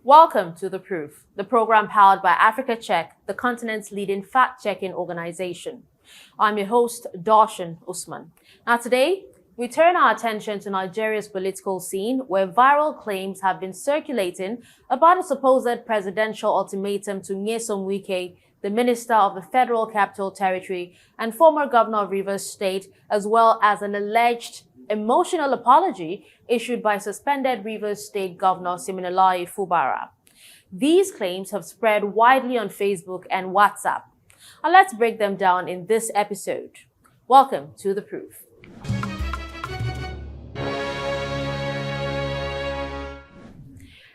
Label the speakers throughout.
Speaker 1: Welcome to The Proof, the program powered by Africa Check, the continent's leading fact-checking organization. I'm your host, Darshan Usman. Now today, we turn our attention to Nigeria's political scene, where viral claims have been circulating about a supposed presidential ultimatum to Nyesom Wike, the Minister of the Federal Capital Territory and former Governor of Rivers State, as well as an alleged emotional apology issued by suspended Rivers State Governor Siminalayi Fubara. These claims have spread widely on Facebook and WhatsApp. And let's break them down in this episode. Welcome to The Proof.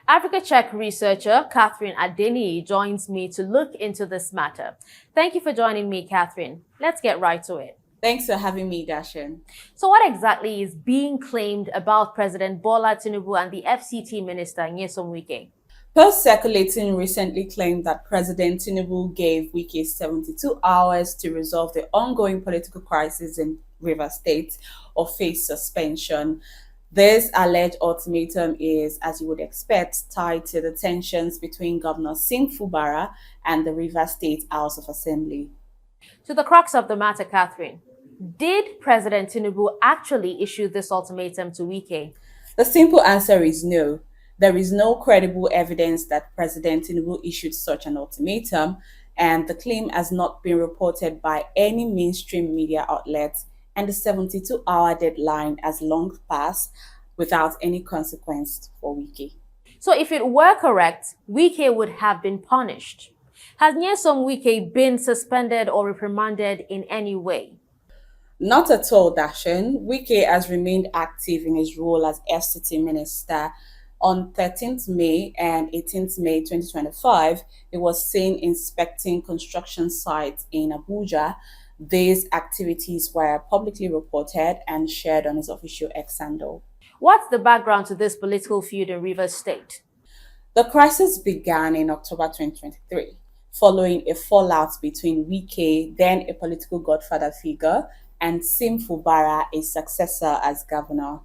Speaker 1: Africa Check researcher Catherine Adeniyi joins me to look into this matter. Thank you for joining me, Catherine. Let's get right to it.
Speaker 2: Thanks for having me, Darshan.
Speaker 1: So what exactly is being claimed about President Bola Tinubu and the FCT Minister Nyesom Wike?
Speaker 2: Posts circulating recently claimed that President Tinubu gave Wike 72 hours to resolve the ongoing political crisis in Rivers State or face suspension. This alleged ultimatum is, as you would expect, tied to the tensions between Governor Sim Fubara and the Rivers State House of Assembly.
Speaker 1: To the crux of the matter, Catherine, did President Tinubu actually issue this ultimatum to Wike?
Speaker 2: The simple answer is no. There is no credible evidence that President Tinubu issued such an ultimatum, and the claim has not been reported by any mainstream media outlet, and the 72-hour deadline has long passed without any consequence for Wike.
Speaker 1: So if it were correct, Wike would have been punished. Has Nyesom Wike been suspended or reprimanded in any way?
Speaker 2: Not at all, Darshan. Wike has remained active in his role as FCT Minister. On 13th May and 18th May 2025, he was seen inspecting construction sites in Abuja. These activities were publicly reported and shared on his official X handle.
Speaker 1: What's the background to this political feud in Rivers State?
Speaker 2: The crisis began in October 2023, following a fallout between Wike, then a political godfather figure, and Sim Fubara, a successor as governor.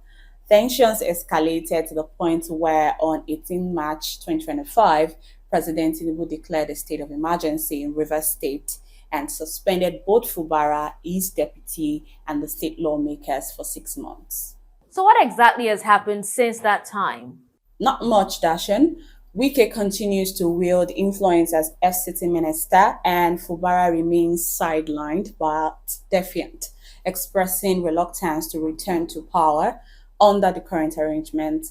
Speaker 2: Tensions escalated to the point where on 18 March 2025, President Tinubu declared a state of emergency in Rivers State and suspended both Fubara, his deputy, and the state lawmakers for 6 months.
Speaker 1: So what exactly has happened since that time?
Speaker 2: Not much, Darshan. Wike continues to wield influence as FCT minister, and Fubara remains sidelined but defiant, expressing reluctance to return to power under the current arrangement.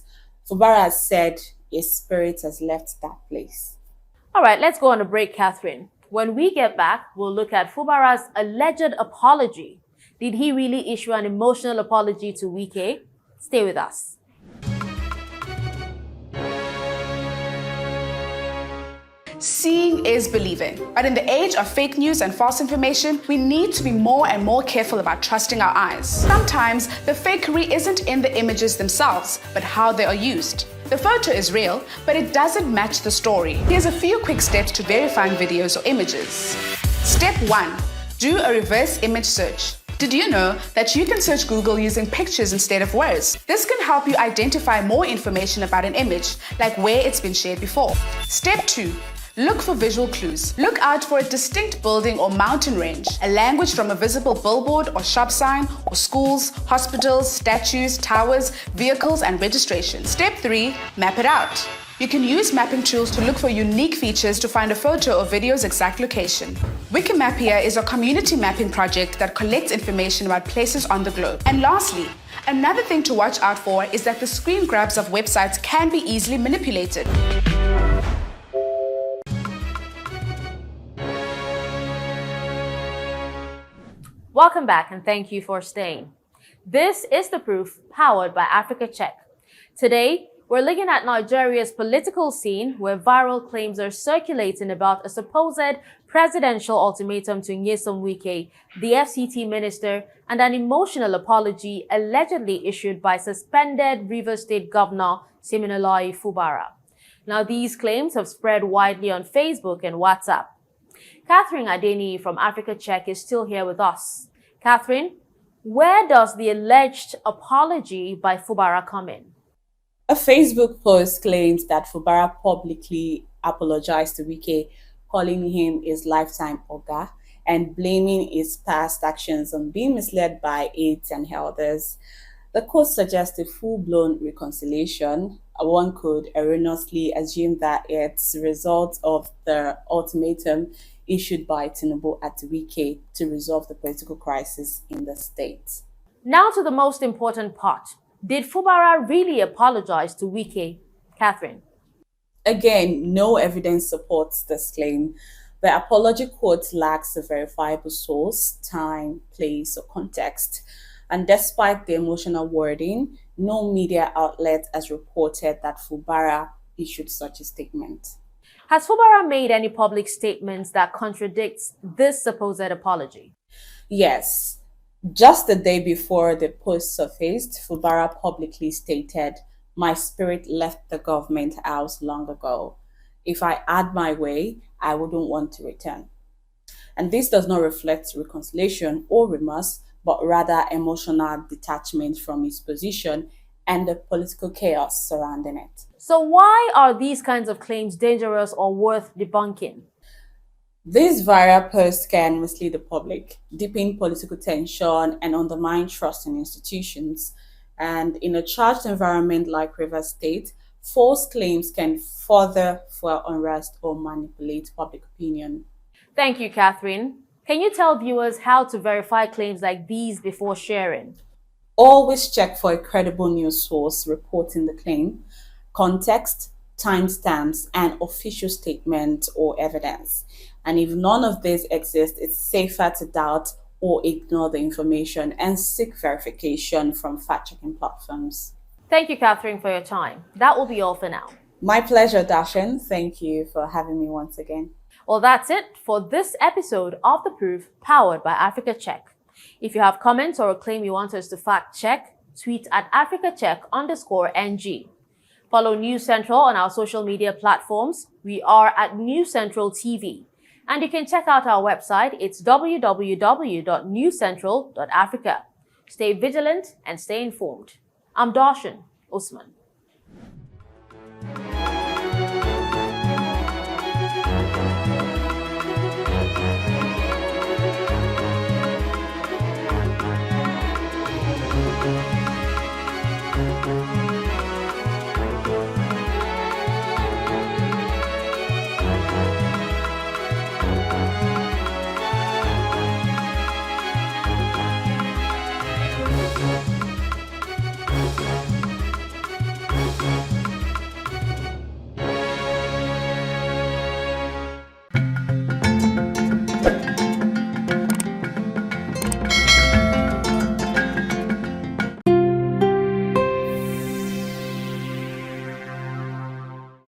Speaker 2: Fubara has said his spirit has left that place.
Speaker 1: All right, let's go on a break, Catherine. When we get back, we'll look at Fubara's alleged apology. Did he really issue an emotional apology to Wike? Stay with us.
Speaker 3: Seeing is believing. But in the age of fake news and false information, we need to be more and more careful about trusting our eyes. Sometimes the fakery isn't in the images themselves, but how they are used. The photo is real, but it doesn't match the story. Here's a few quick steps to verifying videos or images. Step 1. Do a reverse image search. Did you know that you can search Google using pictures instead of words? This can help you identify more information about an image, like where it's been shared before. Step 2. Look for visual clues. Look out for a distinct building or mountain range, a language from a visible billboard or shop sign, or schools, hospitals, statues, towers, vehicles, and registration. Step 3. Map it out. You can use mapping tools to look for unique features to find a photo or video's exact location. Wikimapia is a community mapping project that collects information about places on the globe. And lastly, another thing to watch out for is that the screen grabs of websites can be easily manipulated.
Speaker 1: Welcome back and thank you for staying. This is The Proof, powered by Africa Check. Today, we're looking at Nigeria's political scene, where viral claims are circulating about a supposed presidential ultimatum to Nyesom Wike, the FCT minister, and an emotional apology allegedly issued by suspended Rivers State Governor Siminalayi Fubara. Now, these claims have spread widely on Facebook and WhatsApp. Catherine Adeniyi from Africa Check is still here with us. Catherine, where does the alleged apology by Fubara come in?
Speaker 2: A Facebook post claims that Fubara publicly apologized to Wike, calling him his lifetime Oga and blaming his past actions on being misled by aides and elders. The quote suggests a full-blown reconciliation. One could erroneously assume that it's a result of the ultimatum issued by Tinubu at Wike to resolve the political crisis in the state.
Speaker 1: Now to the most important part. Did Fubara really apologize to Wike, Catherine?
Speaker 2: Again, no evidence supports this claim. The apology quote lacks a verifiable source, time, place, or context. And despite the emotional wording, no media outlet has reported that Fubara issued such a statement.
Speaker 1: Has Fubara made any public statements that contradicts this supposed apology?
Speaker 2: Yes. Just the day before the post surfaced, Fubara publicly stated, "My spirit left the government house long ago. If I had my way, I wouldn't want to return." And this does not reflect reconciliation or remorse, but rather emotional detachment from his position and the political chaos surrounding it.
Speaker 1: So why are these kinds of claims dangerous or worth debunking?
Speaker 2: These viral posts can mislead the public, deepen political tension, and undermine trust in institutions. And in a charged environment like Rivers State, false claims can further fuel unrest or manipulate public opinion.
Speaker 1: Thank you, Catherine. Can you tell viewers how to verify claims like these before sharing?
Speaker 2: Always check for a credible news source reporting the claim, context, timestamps, and official statement or evidence. And if none of these exist, it's safer to doubt or ignore the information and seek verification from fact-checking platforms.
Speaker 1: Thank you, Catherine, for your time. That will be all for now.
Speaker 2: My pleasure, Dashan. Thank you for having me once again.
Speaker 1: Well, that's it for this episode of The Proof, powered by Africa Check. If you have comments or a claim you want us to fact check, tweet at AfricaCheck_NG. Follow News Central on our social media platforms. We are at News Central TV. And you can check out our website. It's www.newscentral.africa. Stay vigilant and stay informed. I'm Darshan Usman.